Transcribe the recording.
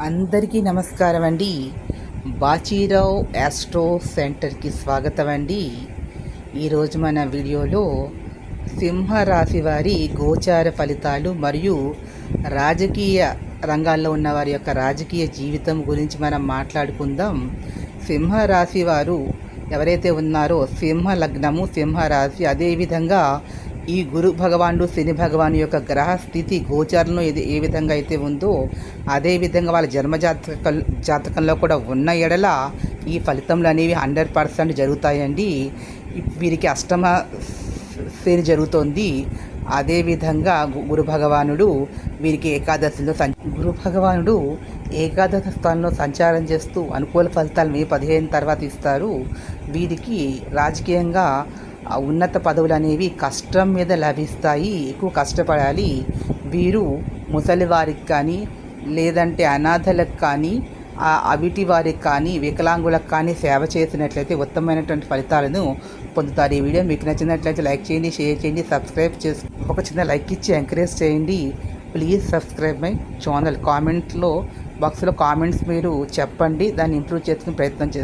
అందరికీ నమస్కారం అండి. బాచీరావు యాస్ట్రో సెంటర్కి స్వాగతం అండి. ఈరోజు మన వీడియోలో సింహరాశి వారి గోచార ఫలితాలు మరియు రాజకీయ రంగాల్లో ఉన్న వారి యొక్క రాజకీయ జీవితం గురించి మనం మాట్లాడుకుందాం. సింహరాశి వారు ఎవరైతే ఉన్నారో సింహ లగ్నము, సింహరాశి, అదేవిధంగా ఈ గురు భగవానుడు, శని భగవాను యొక్క గ్రహ స్థితి గోచారంలో ఏ విధంగా అయితే ఉందో అదేవిధంగా వాళ్ళ జాతకంలో కూడా ఉన్న ఎడల ఈ ఫలితములు అనేవి 100% జరుగుతాయండి. వీరికి అష్టమ శని జరుగుతోంది. అదేవిధంగా గురు భగవానుడు వీరికి గురు భగవానుడు ఏకాదశ స్థానంలో సంచారం చేస్తూ అనుకూల ఫలితాలు మే 15 తర్వాత ఇస్తారు. వీరికి రాజకీయంగా ఉన్నత పదవులు అనేవి కష్టం మీద లభిస్తాయి. ఎక్కువ కష్టపడాలి. వీరు ముసలి వారికి కానీ, లేదంటే అనాథలకు కానీ, అవిటి వారికి కానీ, వికలాంగులకు కానీ సేవ చేసినట్లయితే ఉత్తమమైనటువంటి ఫలితాలను పొందుతారు. ఈ వీడియో మీకు నచ్చినట్లయితే లైక్ చేయండి, షేర్ చేయండి, సబ్స్క్రైబ్ చేసి ఒక చిన్న లైక్ ఇచ్చి ఎంకరేజ్ చేయండి. Please subscribe my channel. బాక్స్లో కామెంట్స్ మీరు చెప్పండి, దాన్ని ఇంప్రూవ్ చేసుకునే ప్రయత్నం చేస్తాను.